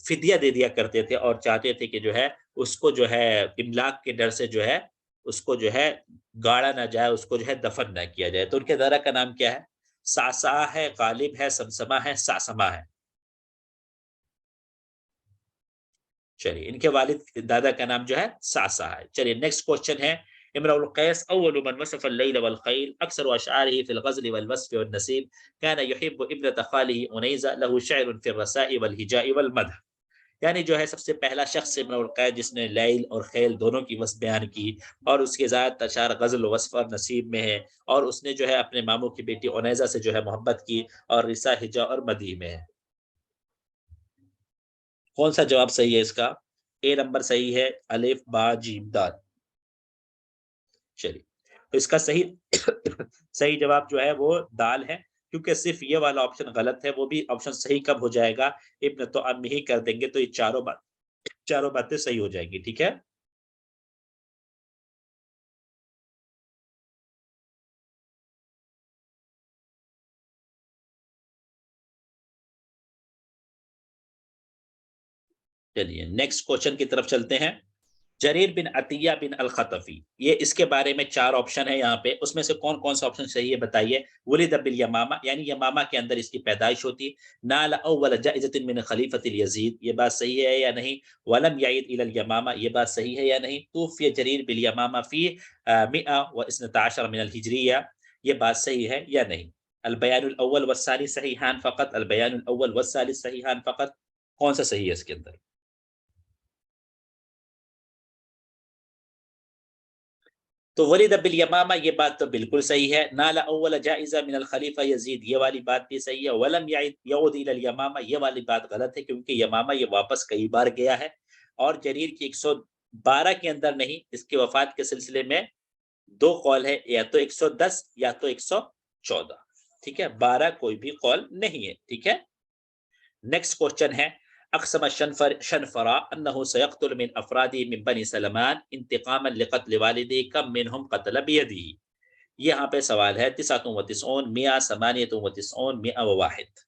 فدیہ دے دیا کرتے تھے اور چاہتے تھے کہ جو ہے اس کو جو ہے املاک کے ڈر سے جو ہے اس کو جو ہے گاڑا نہ جائے، اس کو جو ہے دفن نہ کیا جائے. تو ان کے دارا کا نام کیا ہے؟ ساسا ہے، غالب ہے، سمسما ہے، ساسما ہے. چلیے ان کے والد دادا کا نام جو ہے ساسا ہے. چلیے نیکسٹ کوشچن ہے امرؤ القیس اول من وصف اللیل والخیل اکثر اشعاره في الغزل والوصف والنسیب كان يحب ابنة خاله انیزہ له شعر في الرساء والهجاء والمدح. یعنی جو ہے سب سے پہلا شخص امرؤ القیس جس نے لیل اور خیل دونوں کی وصف بیان کی اور اس کے ذات اشعار غزل وصف اور نصیب میں ہے. اور اس نے جو ہے اپنے ماموں کی بیٹی انیزہ سے جو ہے محبت کی اور رسا ہجا اور مدح میں ہے. کون سا جواب صحیح ہے اس کا؟ اے نمبر صحیح ہے، الف با جیم دال. چلیے تو اس کا صحیح جواب جو ہے وہ دال ہے، کیونکہ صرف یہ والا آپشن غلط ہے. وہ بھی آپشن صحیح کب ہو جائے گا؟ ابن تو ام ہی کر دیں گے تو یہ چاروں باتیں صحیح ہو جائیں گی. ٹھیک ہے. चलिए नेक्स्ट क्वेश्चन की तरफ चलते हैं। जरीर बिन अतिया बिन अल खतफी, ये इसके बारे में 4 ऑप्शन है यहाँ पे, उसमें से कौन कौन सा ऑप्शन सही है बताइए। वलिद बिल यमामा, यानी यमामा के अंदर इसकी पैदाइश होती है। नाल अव्वल जाइज़तिन मिन खलीफतिल यजीद, ये बात सही है या नहीं। वलम याइद इलल यमामा, ये बात सही है या नहीं। तूफिय जरीर बिल यमामा फी 112 मिन अल हिजरिया, ये बात सही है या नहीं। अल बयानुल अव्वल वस्सानी सहीहान फकत, अल बयानुल अव्वल वस्सालिस सहीहान फकत, कौन सा सही है इसके अंदर। तो वलीद बिल यमामा, ये बात तो बिल्कुल सही है। नाला अव्वल जाइज़ा मिनल खलीफा यजीद, ये वाली बात भी सही है। वलम यऊद इलल यमामा, ये वाली बात गलत है, क्योंकि यमामा ये वापस कई बार गया है। और जरीर की 112 के अंदर नहीं, इसकी वफात के सिलसिले में 2 कौल है, या तो 110 या तो 114, ठीक है, 12 कोई भी कौल नहीं है, ठीक है। नेक्स्ट क्वेश्चन है। अक़सम शनफरा अन्नहु सयक़्तुल मिन अफ़रादी मिन बनी सलमान इंतिक़ामन लिक़त्ल वालिदी कम मिनहुम क़तल बियदिही, यहाँ पे सवाल है 99 मिया 98 मिया व वाहिद।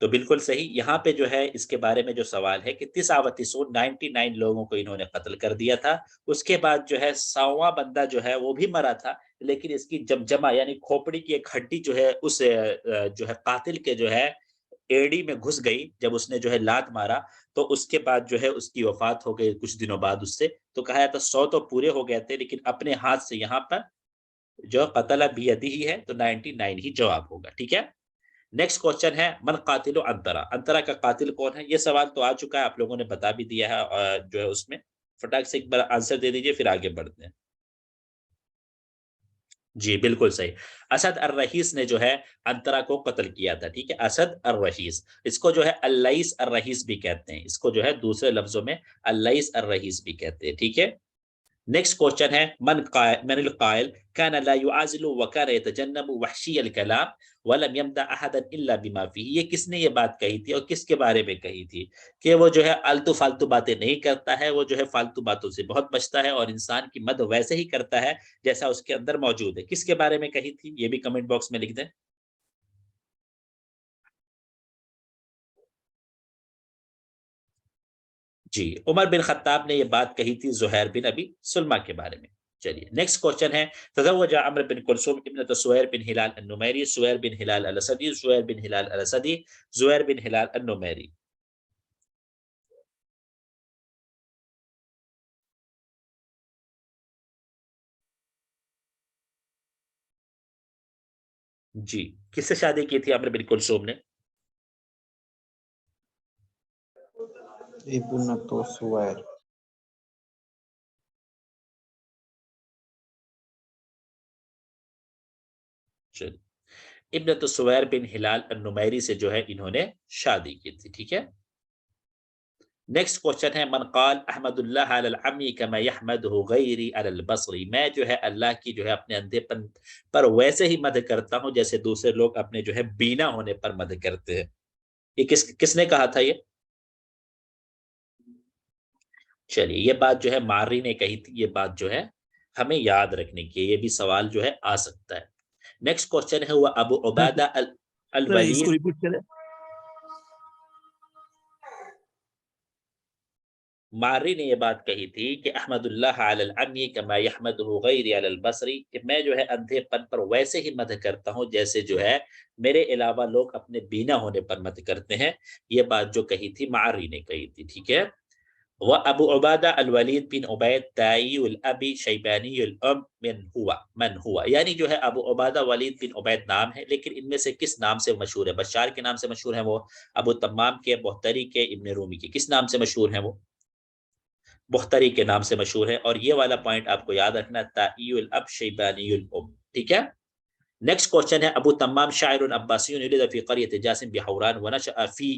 तो बिल्कुल सही, यहाँ पे जो है इसके बारे में जो सवाल है कि 99 लोगों को इन्होंने कत्ल कर दिया था। उसके बाद जो है 100वां बंदा जो है वो भी मरा था, लेकिन इसकी जमजमा यानी खोपड़ी की एक हड्डी जो है उस जो है कातिल के जो है एड़ी में घुस गई, जब उसने जो है लात मारा, तो उसके बाद जो है उसकी वफात हो गई कुछ दिनों बाद उससे। तो कहा जाता 100 तो पूरे हो गए थे, लेकिन अपने हाथ से यहाँ पर जो कतला बियदिही है, तो 99 ही जवाब होगा, ठीक है। नेक्स्ट क्वेश्चन है मन कातिल अंतरा, अंतरा का कातिल कौन है। ये सवाल तो आ चुका है, आप लोगों ने बता भी दिया है, जो है उसमें फटाक से एक बार आंसर दे दीजिए, फिर आगे बढ़ते हैं। जी बिल्कुल सही, असद अर रहीस ने जो है अंतरा को कत्ल किया था, ठीक है, असद अर रहीस। इसको जो है अल्लाइस अर रहीस भी कहते हैं, इसको जो है दूसरे लफ्जों में अल्लाइस अर रहीस भी कहते हैं, ठीक है। नेक्स्ट क्वेश्चन है मनल कायल कान ला युआज़िलु व कान यतजन्नबु वहशियल कलाम वलम यमदा अहदन इल्ला बिमा फीही, ये किसने ये बात कही थी और किसके बारे में कही थी कि वो जो है आलतू फालतू बातें नहीं करता है, वो जो है फालतू बातों से बहुत बचता है और इंसान की मदद वैसे ही करता है जैसा उसके अंदर मौजूद है। किसके बारे में कही थी, ये भी कमेंट बॉक्स में लिख दें। जी, उमर बिन खत्ताब ने ये बात कही थी ज़ुहैर बिन अबी सुलमा के बारे में। चलिए नेक्स्ट क्वेश्चन है। तज़व्वजा अम्र बिन कुलसूम इब्नत ज़ुहैर बिन हिलाल अन-नुमैरी, ज़ुहैर बिन हिलाल अल-असदी, ज़ुहैर बिन हिलाल अल-असदी, ज़ुहैर बिन हिलाल अन-नुमैरी। जी, किससे शादी की थी अम्र बिन कुलसूम ने। इब्नतो सुवैर। चलिए, इब्नत ज़ुहैर बिन हिलाल अन-नुमैरी से जो है इन्होंने शादी की थी, ठीक है। नेक्स्ट क्वेश्चन है मन क़ाल अहमदुल्लाह अलल अमी कमा यहमदहु गैरी अलल बसरी, मैं जो है अल्लाह की जो है अपने अंधेपन पर वैसे ही मदद करता हूं जैसे दूसरे लोग अपने जो है बीना होने पर मदद करते हैं। ये किसने कहा था ये। चलिए, ये बात जो है मारी ने कही थी, ये बात जो है हमें याद रखने की है, ये भी सवाल जो है आ सकता है। नेक्स्ट क्वेश्चन है हुआ अबू उबादा अल सर इसको वलीद। रिपीट करें। मारी ने ये बात कही थी कि अहमदुल्लाह अलल अमी कमा यहमदहु गैरी अलल बसरी, कि मैं जो है अंधेपन पर वैसे ही मदद करता हूं जैसे जो है मेरे अलावा लोग अपने बीना होने पर मदद करते हैं। ये बात जो कही थी मारी ने कही थी, ठीक है। वह अबू उबादा अल वलीद बिन उबैद ताईउल अबी शैबानीउल उम मन हुआ, यानी जो है अबू उबादा वलीद बिन उबैद नाम है, लेकिन इनमें से किस नाम से मशहूर है। बशार के नाम से मशहूर है वो, अबू तम्माम के, बख्तरी के, इब्न रूमी के, किस नाम से मशहूर है वो। बुख्तरी के नाम से मशहूर है। और ये वाला पॉइंट आपको याद रखना, ताईउल अब शैबानीउल उम, ठीक है। नेक्स्ट क्वेश्चन है अबू तम्माम शायर अब्बासी उलिद फी क़रियत जासिम बिहौरान व नशअ फी,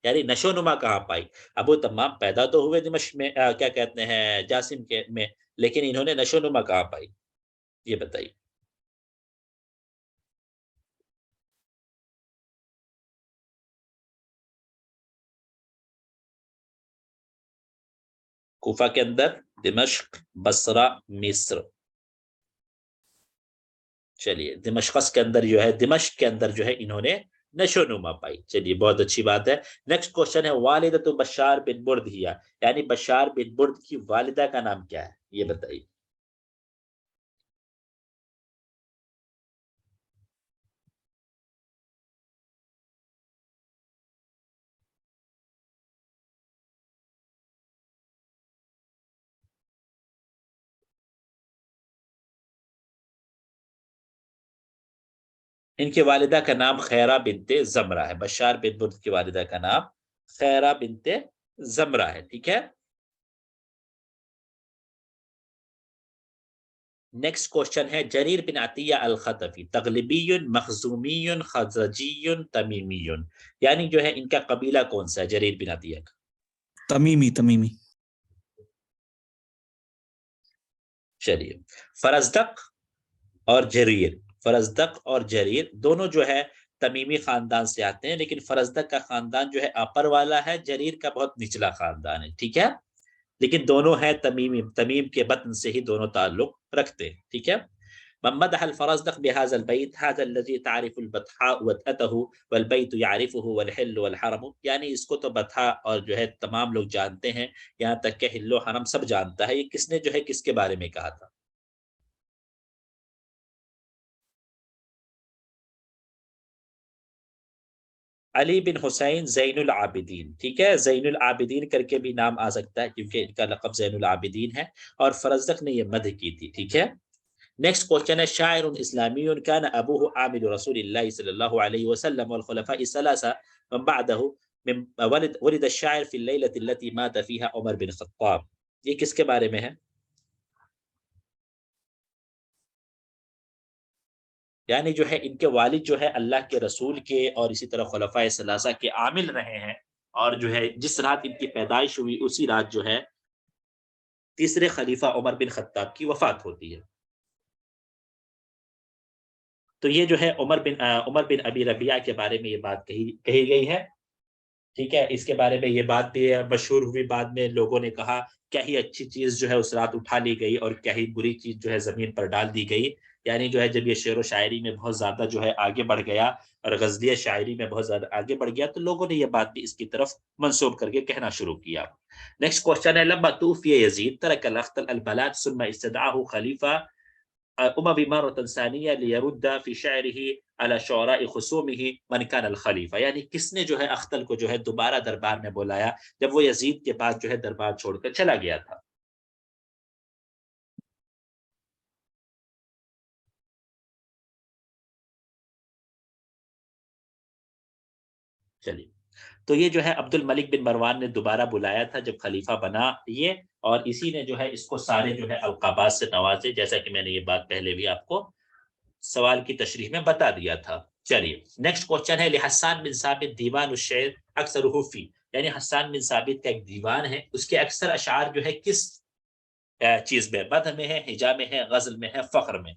यानी नशोनुमा कहाँ पाई। अबू तम्माम पैदा तो हुए दिमश्क में, क्या कहते हैं जासिम के में, लेकिन इन्होंने नशोनुमा कहाँ पाई, ये बताइए। کوفہ کے اندر، دمشق، بصرہ، مصر. چلیے دمشق کے اندر جو ہے، دمشق کے اندر جو ہے انہوں نے نشو نما پائی. چلیے بہت اچھی بات ہے. نیکسٹ کوشچن ہے والدۃ بشار بن بردیہ، یعنی بشار بن برد کی والدہ کا نام کیا ہے، یہ بتائیے. ان کی والدہ کا نام خیرہ بنت زمرہ ہے. بشار بن برد کی والدہ کا نام خیرہ بنت زمرہ ہے. ٹھیک ہے. نیکسٹ کوشچن ہے جریر بن عطیہ الخطفی تغلبی مخزومی خزرجی تمیمی، یعنی جو ہے ان کا قبیلہ کون سا ہے جریر بن عطیہ کا؟ تمیمی. تمیمی. چلیے فرزدق اور جریر، فرزدق اور جریر دونوں جو ہے تمیمی خاندان سے آتے ہیں، لیکن فرزدق کا خاندان جو ہے اپر والا ہے، جریر کا بہت نچلا خاندان ہے. ٹھیک ہے. لیکن دونوں ہیں تمیمی، تمیم کے بطن سے ہی دونوں تعلق رکھتے ہیں. ٹھیک ہے. ممدح الفرزدق بهذا البيت هذا الذي تعرف البطحاء وطأته والبيت يعرفه والحل والحرم، یعنی اس کو تو بطحاء اور جو ہے تمام لوگ جانتے ہیں، یہاں تک کہ حل و حرم سب جانتا ہے. یہ کس نے جو ہے کس کے بارے میں کہا تھا؟ علی بن حسین زین العابدین. ٹھیک ہے. زین العابدین کر کے بھی نام آ سکتا ہے کیونکہ ان کا لقب زین العابدین ہے، اور فرزدق نے یہ مدح کی تھی. ٹھیک ہے. نیکسٹ کوشچن ہے شاعر اسلامی كان ابوه عامل رسول اللہ صلی اللہ علیہ وسلم والخلفاء الثلاثه من بعده من ولد الشاعر في الليله التي مات فيها عمر بن خطاب. یہ کس کے بارے میں ہے؟ یعنی جو ہے ان کے والد جو ہے اللہ کے رسول کے اور اسی طرح خلفاء ثلاثہ کے عامل رہے ہیں، اور جو ہے جس رات ان کی پیدائش ہوئی اسی رات جو ہے تیسرے خلیفہ عمر بن خطاب کی وفات ہوتی ہے. تو یہ جو ہے عمر بن ابی ربیعہ کے بارے میں یہ بات کہی گئی ہے. ٹھیک ہے. اس کے بارے میں یہ بات بھی مشہور ہوئی، بعد میں لوگوں نے کہا کیا ہی اچھی چیز جو ہے اس رات اٹھا لی گئی اور کیا ہی بری چیز جو ہے زمین پر ڈال دی گئی. یعنی جو ہے جب یہ شعر و شاعری میں بہت زیادہ جو ہے آگے بڑھ گیا اور غزلیہ شاعری میں بہت زیادہ آگے بڑھ گیا، تو لوگوں نے یہ بات بھی اس کی طرف منسوب کر کے کہنا شروع کیا. نیکسٹ کوشچن ہے لما توفی یزید ترک الاختل البلاد ثم استدعاه خلیفہ اموی مرة ثانیہ لیرد فی شعره على شعراء خصومه من كان الخلیفہ، یعنی کس نے جو ہے اختل کو جو ہے دوبارہ دربار میں بلایا جب وہ یزید کے بعد جو ہے دربار چھوڑ کر چلا گیا تھا؟ چلیے تو یہ جو ہے عبد الملک بن مروان نے دوبارہ بلایا تھا جب خلیفہ بنا یہ، اور اسی نے جو ہے اس کو سارے جو ہے القابات سے نوازے، جیسا کہ میں نے یہ بات پہلے بھی آپ کو سوال کی تشریح میں بتا دیا تھا. چلیے نیکسٹ کوشچن ہے لحسان بن ثابت دیوان الشعر اکثر فی، یعنی حسان بن ثابت کا ایک دیوان ہے، اس کے اکثر اشعار جو ہے کس چیز میں، مدح میں ہے، ہجا میں ہے، غزل میں ہے، فخر میں؟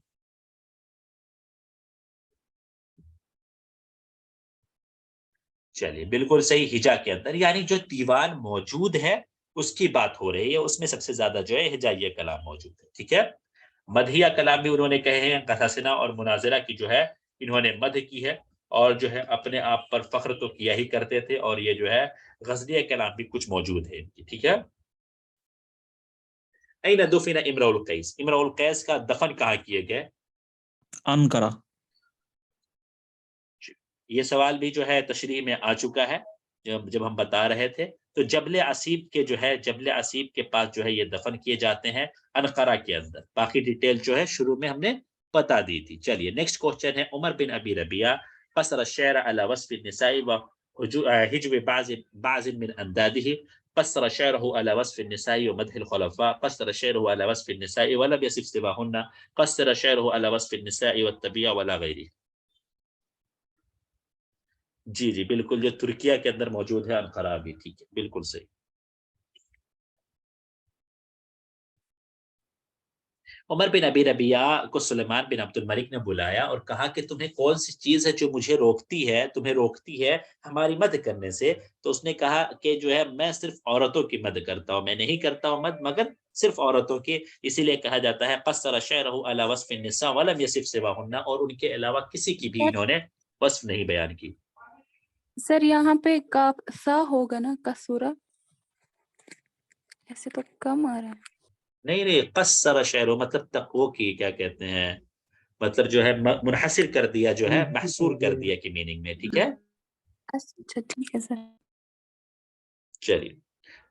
چلیے بالکل صحیح، ہجا کے اندر، یعنی جو دیوان موجود ہے اس کی بات ہو رہی ہے، اس میں سب سے زیادہ جو ہے ہجائیہ کلام موجود ہے. ٹھیک ہے. مدحیہ کلام بھی انہوں نے کہے ہیں، قصصنا اور مناظرہ کی جو ہے انہوں نے مدح کی ہے، اور جو ہے اپنے آپ پر فخر تو کیا ہی کرتے تھے، اور یہ جو ہے غزلیہ کلام بھی کچھ موجود ہے ان کی. ٹھیک ہے. این دفن امرؤ القیس، امرؤ القیس کا دفن کہاں کیے گئے؟ انقرہ. یہ سوال بھی جو ہے تشریح میں آ چکا ہے جب ہم بتا رہے تھے. تو جبل عصیب کے جو ہے جبل عصیب کے پاس جو ہے یہ دفن کیے جاتے ہیں انقرہ کے اندر. باقی ڈیٹیل جو ہے شروع میں ہم نے بتا دی تھی. چلیے نیکسٹ کوشچن ہے عمر بن ابی ربیعہ قصر الشعر على وصف النساء وحجب بعض من انداده، قصر شعره على وصف النساء ومدح الخلفاء، قصر شعره على وصف النساء ولم يصف سواهن، قصر شعره على وصف النساء والطبيع ولا غيره. جی جی بالکل، جو ترکیہ کے اندر موجود ہے انقرہ بھی. ٹھیک ہے بالکل صحیح. عمر بن ابی ربیہ کو سلیمان بن عبد الملک نے بلایا اور کہا کہ تمہیں کون سی چیز ہے جو مجھے تمہیں روکتی ہے ہماری مدد کرنے سے؟ تو اس نے کہا کہ جو ہے میں صرف عورتوں کی مدد کرتا ہوں، میں نہیں کرتا ہوں مدد مگر صرف عورتوں کی، اسی لیے کہا جاتا ہے قصر شعرہ علی وصف النساء ولم یصف سواہن، اور ان کے علاوہ کسی کی بھی انہوں نے وصف نہیں بیان کی۔ سر یہاں پہ کاف سا ہوگا نا کسورا، ایسے تو کم آ رہا ہے۔ نہیں قصر شعرہ مطلب تقوی کی کیا کہتے ہیں، مطلب جو ہے منحصر کر دیا، جو ہے محصور کر دیا کی میننگ میں، ٹھیک ہے۔ اچھا ٹھیک ہے سر۔ چلیے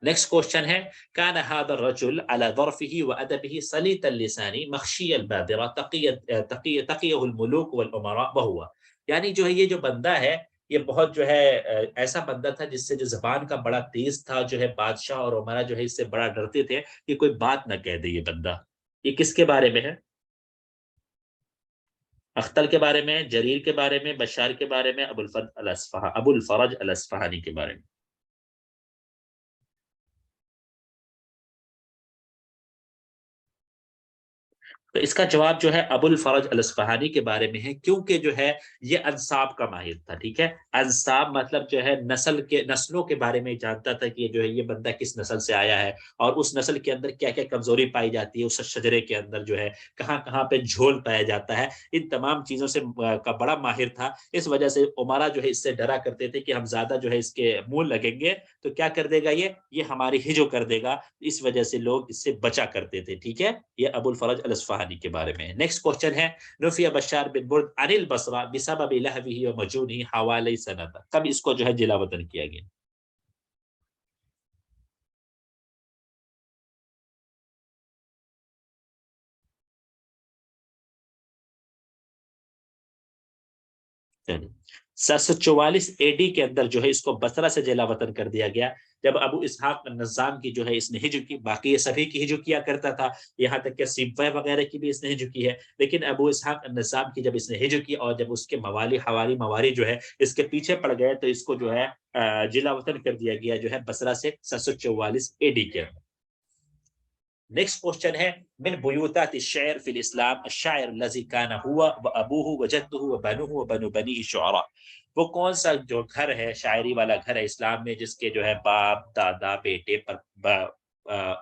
نیکسٹ کوشچن ہے كان هذا الرجل على ظرفه وادبه سليط اللسان مخشي البادرة تقيه الملوك والامراء وهو، یعنی جو ہے یہ جو بندہ ہے یہ بہت جو ہے ایسا بندہ تھا جس سے جو زبان کا بڑا تیز تھا، جو ہے بادشاہ اور امراء جو ہے اس سے بڑا ڈرتے تھے کہ کوئی بات نہ کہہ دے یہ بندہ۔ یہ کس کے بارے میں ہے؟ اختل کے بارے میں، جریر کے بارے میں، بشار کے بارے میں، ابو الفرج الاصفہانی کے بارے میں۔ تو اس کا جواب جو ہے ابو الفرج الاصفہانی کے بارے میں ہے، کیونکہ جو ہے یہ انساب کا ماہر تھا، ٹھیک ہے۔ انساب مطلب جو ہے نسلوں کے بارے میں جانتا تھا کہ جو ہے یہ بندہ کس نسل سے آیا ہے اور اس نسل کے اندر کیا کیا کمزوری پائی جاتی ہے، اس شجرے کے اندر جو ہے کہاں کہاں پہ جھول پایا جاتا ہے، ان تمام چیزوں سے کا بڑا ماہر تھا۔ اس وجہ سے عمرا جو ہے اس سے ڈرا کرتے تھے کہ ہم زیادہ جو ہے اس کے منہ لگیں گے تو کیا کر دے گا، یہ ہماری ہجو کر دے گا، اس وجہ سے لوگ اس سے بچا کرتے تھے، ٹھیک ہے۔ یہ ابو الفرج الاصفہانی کے بارے میں۔ نیکسٹ کوسچن ہے نفی بشار بن برد عن البصرہ بسبب لہوه ومجونه حوالی سنہ، کب اس کو جو ہے جلا وطن کیا گیا؟ چلیے 744 اے ڈی کے اندر جو ہے اس کو بصرہ سے جلا وطن کر دیا گیا، جب ابو اسحاق النظام کی جو ہے اس نے ہجو کی، باقی یہ سبھی کی ہجو کیا کرتا تھا، یہاں تک کہ سیبوے وغیرہ کی بھی اس نے ہجو کی ہے، لیکن ابو اسحاق النظام کی جب اس نے ہجو کی اور جب اس کے مواری جو ہے اس کے پیچھے پڑ گئے تو اس کو جو ہے جلا وطن کر دیا گیا جو ہے بصرہ سے 744 اے ڈی کے اندر۔ نیکسٹ کوسچن ہے من بیوتات الشعر فی الاسلام الشاعر الذي كان هو وابوه وجده وبنوه وبنو بنيه شعراء، وہ کون سا جو گھر ہے، شاعری والا گھر ہے اسلام میں، جس کے جو ہے باپ دادا بیٹے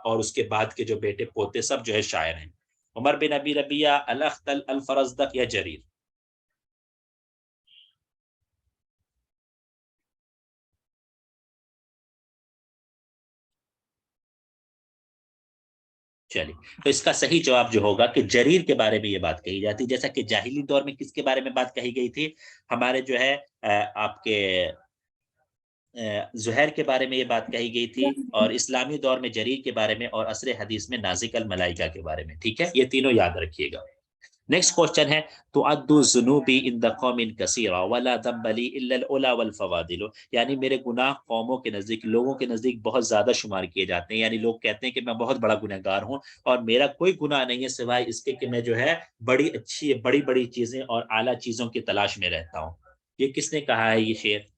اور اس کے بعد کے جو بیٹے پوتے سب جو ہے شاعر ہیں؟ عمر بن ابی ربیہ، الاختل، الفرزدق یا جریر؟ چلیے تو اس کا صحیح جواب جو ہوگا کہ جریر کے بارے میں یہ بات کہی جاتی، جیسا کہ جاہلی دور میں کس کے بارے میں بات کہی گئی تھی، ہمارے جو ہے آپ کے زہیر کے بارے میں یہ بات کہی گئی تھی، اور اسلامی دور میں جریر کے بارے میں، اور عصر حدیث میں نازک الملائکہ کے بارے میں، ٹھیک ہے۔ یہ تینوں یاد رکھیے گا۔ نیکسٹ کوسچن ہے تعد الذنوب عند قوم کثیرا ولا ذنب لی الا العلا والفواضل، یعنی میرے گناہ قوموں کے نزدیک، لوگوں کے نزدیک بہت زیادہ شمار کیے جاتے ہیں، یعنی لوگ کہتے ہیں کہ میں بہت بڑا گنہگار ہوں اور میرا کوئی گناہ نہیں ہے سوائے اس کے کہ میں جو ہے بڑی بڑی چیزیں اور اعلیٰ چیزوں کی تلاش میں رہتا ہوں۔ یہ کس نے کہا ہے یہ شعر؟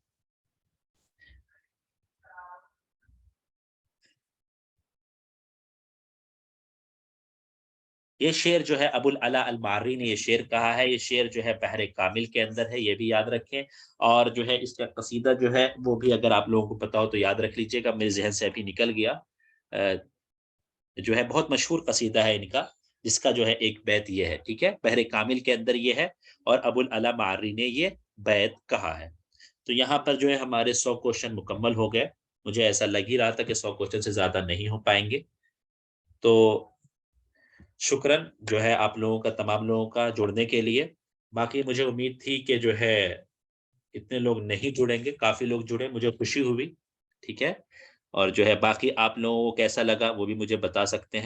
یہ شعر جو ہے ابو العلا المعری نے یہ شعر کہا ہے، یہ شعر جو ہے بحر کامل کے اندر ہے، یہ بھی یاد رکھیں، اور جو ہے اس کا قصیدہ جو ہے وہ بھی اگر آپ لوگوں کو پتا ہو تو یاد رکھ لیجئے گا، میرے ذہن سے ابھی نکل گیا، جو ہے بہت مشہور قصیدہ ہے ان کا، جس کا جو ہے ایک بیت یہ ہے، ٹھیک ہے، بحر کامل کے اندر یہ ہے اور ابو العلا معری نے یہ بیت کہا ہے۔ تو یہاں پر جو ہے ہمارے 100 کوشچن مکمل ہو گئے، مجھے ایسا لگ ہی رہا تھا کہ 100 کوشچن سے زیادہ نہیں ہو پائیں گے، تو شکراً جو ہے آپ لوگوں کا، تمام لوگوں کا جڑنے کے لیے۔ باقی مجھے امید تھی کہ جو ہے اتنے لوگ نہیں جڑیں گے، کافی لوگ جڑے، مجھے خوشی ہوئی، ٹھیک ہے، اور جو ہے باقی آپ لوگوں کو کیسا لگا وہ بھی مجھے بتا سکتے ہیں۔